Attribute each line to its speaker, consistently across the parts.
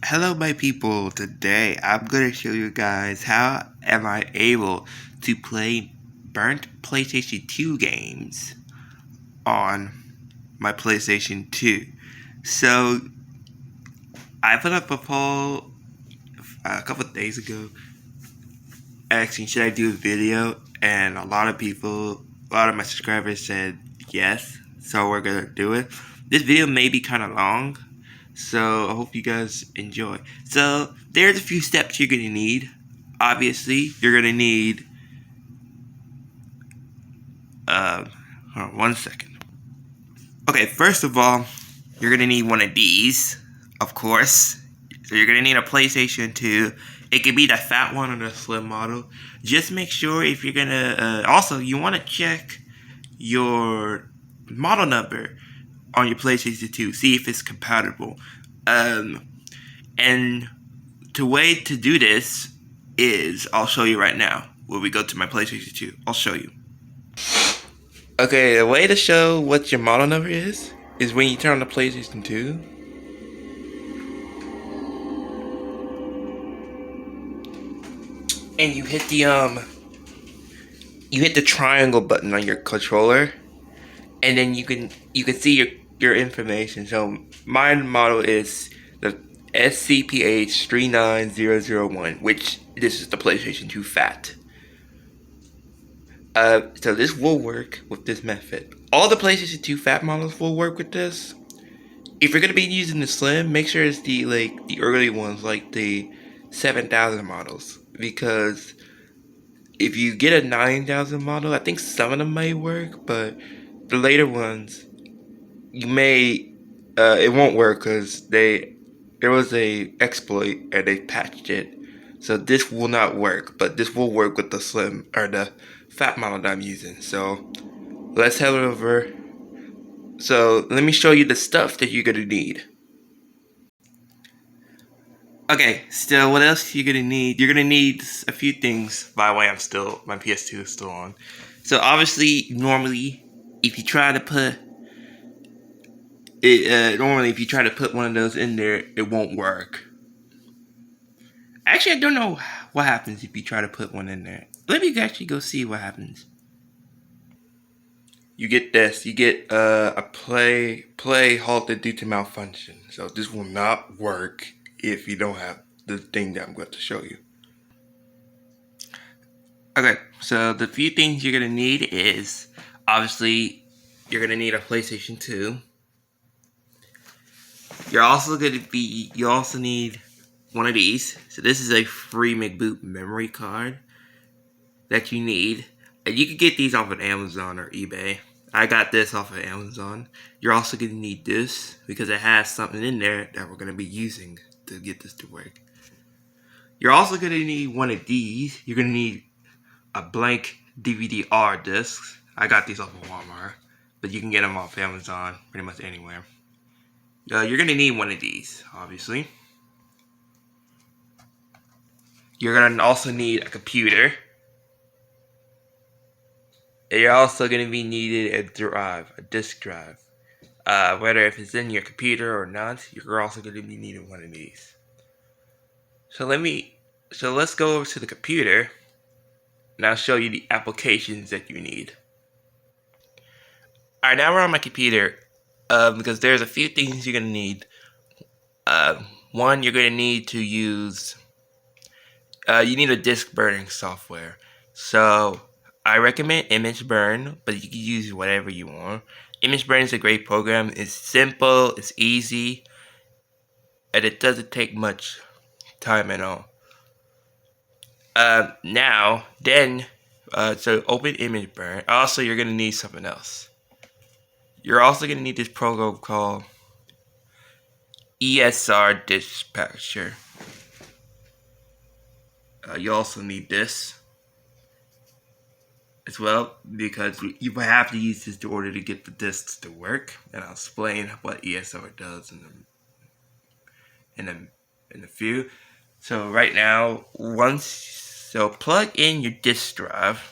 Speaker 1: Hello my people, today I'm going to show you guys how am I able to play burnt PlayStation 2 games on my PlayStation 2. So I put up a poll a couple of days ago asking should I do a video, and a lot of my subscribers said yes, so we're going to do it. This video may be kind of long, so I hope you guys enjoy. So there's a few steps you're gonna need. Obviously, you're gonna need hold on 1 second. Okay, first of all, you're gonna need one of these, of course. So you're gonna need a PlayStation 2. It could be the fat one or the slim model. Just make sure if you're gonna also you wanna check your model number on your PlayStation 2. See if it's compatible. And the way to do this is, I'll show you right now. When we go to my PlayStation 2, I'll show you. Okay, the way to show what your model number is when you turn on the PlayStation 2. And you hit the triangle button on your controller, and then you can see your information. So my model is the SCPH 39001, which this is the PlayStation 2 Fat. So this will work with this method. All the PlayStation 2 Fat models will work with this. If you're gonna be using the Slim, make sure it's the early ones, like the 7000 models, because if you get a 9000 model, I think some of them may work, but the later ones, you may it won't work because there was a exploit and they patched it, so this will not work. But this will work with the Slim or the Fat model that I'm using. So let's head over. So let me show you the stuff that you're gonna need. Okay, so what else you're gonna need? You're gonna need a few things. By the way, my PS2 is still on. So obviously, normally, if you try to put one of those in there, it won't work. Actually, I don't know what happens if you try to put one in there. Let me actually go see what happens. You get this. You get a play halted due to malfunction. So this will not work if you don't have the thing that I'm going to show you. Okay, so the few things you're gonna need is, obviously, you're gonna need a PlayStation 2. You also need one of these. So this is a free McBoot memory card that you need. And you can get these off of Amazon or eBay. I got this off of Amazon. You're also gonna need this because it has something in there that we're gonna be using to get this to work. You're also gonna need one of these. You're gonna need a blank DVD-R disc. I got these off of Walmart, but you can get them off Amazon pretty much anywhere. You're gonna need one of these, obviously. You're gonna also need a computer. And you're also gonna be needed a drive, a disk drive. Whether if it's in your computer or not, you're also gonna be needing one of these. So let's go over to the computer, and I'll show you the applications that you need. Alright, now we're on my computer, because there's a few things you're gonna need. One, you're gonna need to use, you need a disk burning software. So I recommend Image Burn, but you can use whatever you want. Image Burn is a great program. It's simple, it's easy, and it doesn't take much time at all. So open Image Burn. Also, you're gonna need something else. You're also gonna need this program called ESR Dispatcher. You also need this as well, because you have to use this in order to get the discs to work, and I'll explain what ESR does in a few. So right now, plug in your disk drive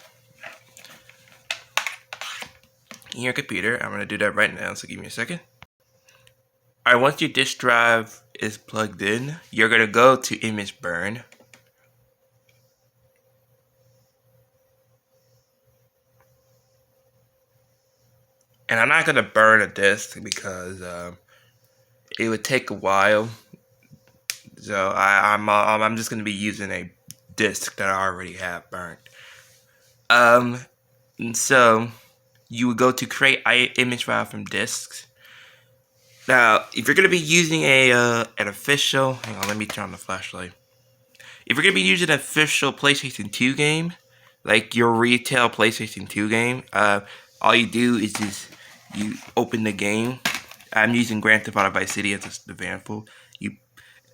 Speaker 1: in your computer. I'm gonna do that right now, so give me a second. Alright, once your disk drive is plugged in, you're gonna go to image burn. And I'm not gonna burn a disk because it would take a while. So I'm just gonna be using a disk that I already have burnt. And so you would go to create image file from disks. Now, if you're gonna be using an official, hang on, let me turn on the flashlight. If you're gonna be using an official PlayStation 2 game, like your retail PlayStation 2 game, all you do is just you open the game. I'm using Grand Theft Auto Vice City as the example.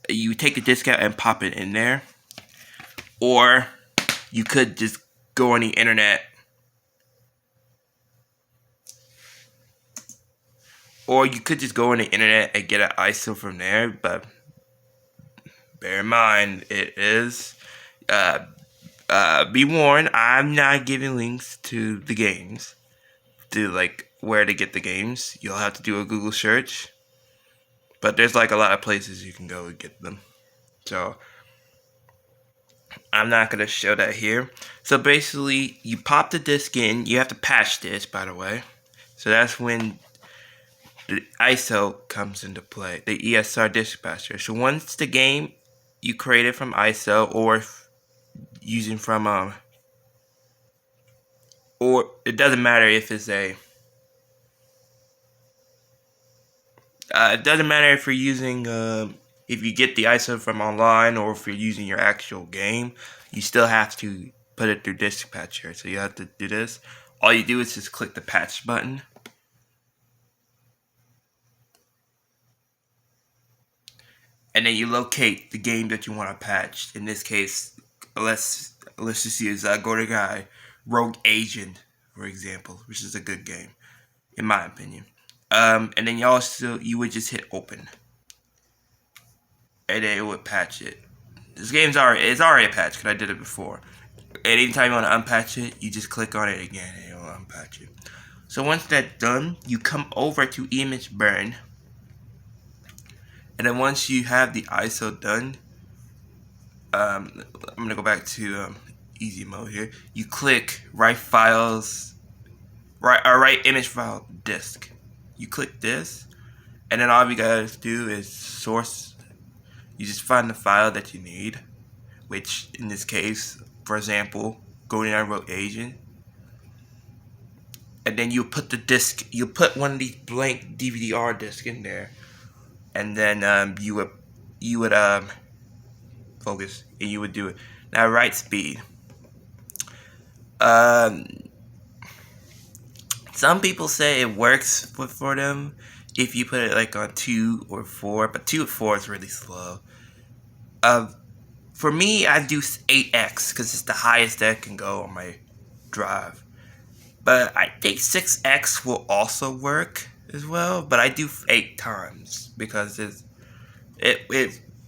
Speaker 1: You take the disc out and pop it in there, or you could just go on the internet, and get an ISO from there. But bear in mind, it is be warned. I'm not giving links to the games, to like where to get the games. You'll have to do a Google search. But there's like a lot of places you can go and get them. So I'm not going to show that here. So basically, you pop the disc in. You have to patch this, by the way. So that's when the ISO comes into play, the ESR dispatcher. So once the game you created from ISO or using from or it doesn't matter if it's it doesn't matter if you're using if you get the ISO from online or if you're using your actual game, you still have to put it through dispatcher. So you have to do this. All you do is just click the patch button. And then you locate the game that you want to patch. In this case, let's just use Go to Guy Rogue Agent, for example, which is a good game, in my opinion. And then you would just hit open, and then it would patch it. This game's already a patch because I did it before. And anytime you want to unpatch it, you just click on it again and it'll unpatch it. So once that's done, you come over to image burn. And then once you have the ISO done, I'm gonna go back to easy mode here. You click write files, write image file disk. You click this, and then all you guys do is source. You just find the file that you need, which in this case, for example, GoldenEye Rogue Agent. And then you put the disc. You put one of these blank DVD-R discs in there. And then you would focus and you would do it. Now write speed. Some people say it works for them if you put it like on 2 or 4, but 2 or 4 is really slow. For me, I do 8x because it's the highest that can go on my drive. But I think 6x will also work as well, but I do 8 times because it's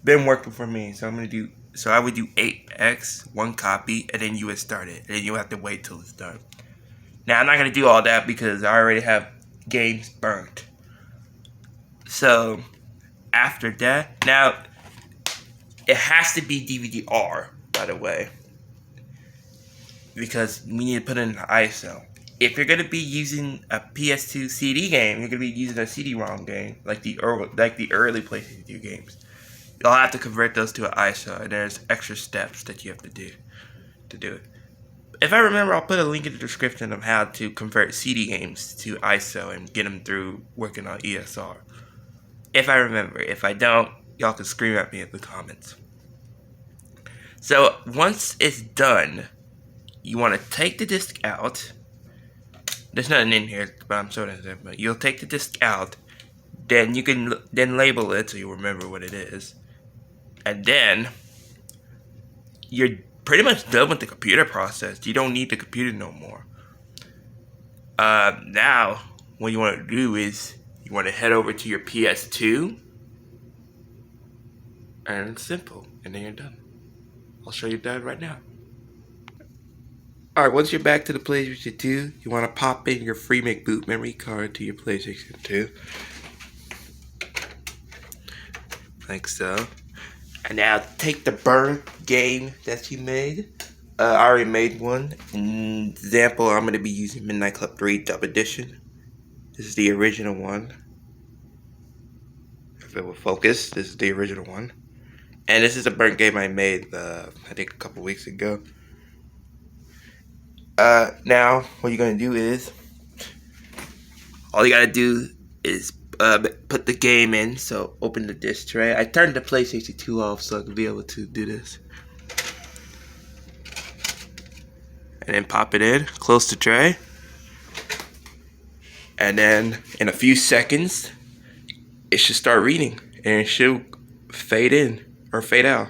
Speaker 1: been working for me. So I would do 8x, 1 copy, and then you would start it, and then you have to wait till it's done. Now I'm not gonna do all that because I already have games burnt. So after that, now it has to be DVD-R, by the way, because we need to put it in the ISO. If you're gonna be using a PS2 CD game, you're gonna be using a CD-ROM game, like the early PlayStation 2 games. You'll have to convert those to an ISO, and there's extra steps that you have to do it. If I remember, I'll put a link in the description of how to convert CD games to ISO and get them through working on ESR. If I remember. If I don't, y'all can scream at me in the comments. So once it's done, you want to take the disc out. There's nothing in here, but I'm showing it. But you'll take the disc out. Then you can label it so you remember what it is. And then you're pretty much done with the computer process. You don't need the computer no more. Now, what you want to do is you want to head over to your PS2. And it's simple. And then you're done. I'll show you that right now. Alright, once you're back to the PlayStation 2, you want to pop in your free make boot memory card to your PlayStation 2. like so. And now take the burnt game that you made. I already made one. In example, I'm going to be using Midnight Club 3 Dub Edition. This is the original one. If it will focus, this is the original one. And this is a burnt game I made, I think a couple weeks ago. Now, what you're going to do is, all you got to do is put the game in. So, open the disc tray. I turned the PlayStation 2 off so I can be able to do this. And then pop it in, close the tray. And then, in a few seconds, it should start reading. And it should fade in, or fade out.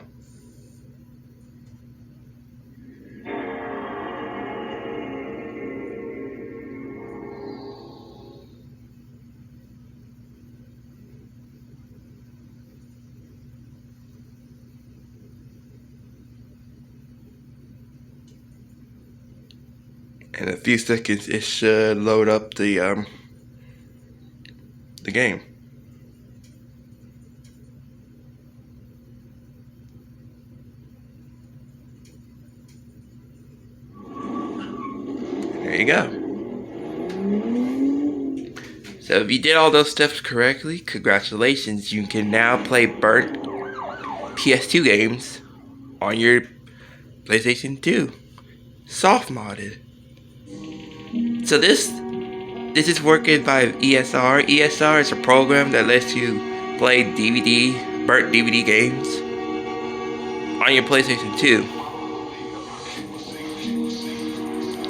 Speaker 1: In a few seconds, it should load up the game. There you go. So if you did all those steps correctly, congratulations. You can now play burnt PS2 games on your PlayStation 2. Soft modded. So this is working by ESR. ESR is a program that lets you play burnt DVD games on your PlayStation 2.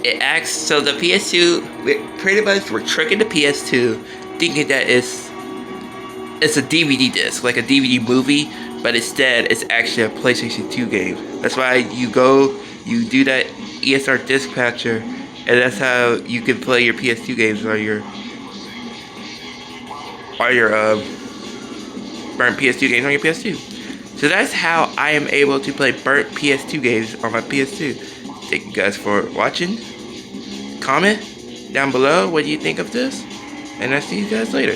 Speaker 1: It acts, so the PS2, pretty much we're tricking the PS2 thinking that it's a DVD disc, like a DVD movie, but instead it's actually a PlayStation 2 game. That's why you do that ESR dispatcher, and that's how you can play your PS2 games or your burnt PS2 games on your PS2. So that's how I am able to play burnt PS2 games on my PS2. Thank you guys for watching. Comment down below what you think of this, and I'll see you guys later.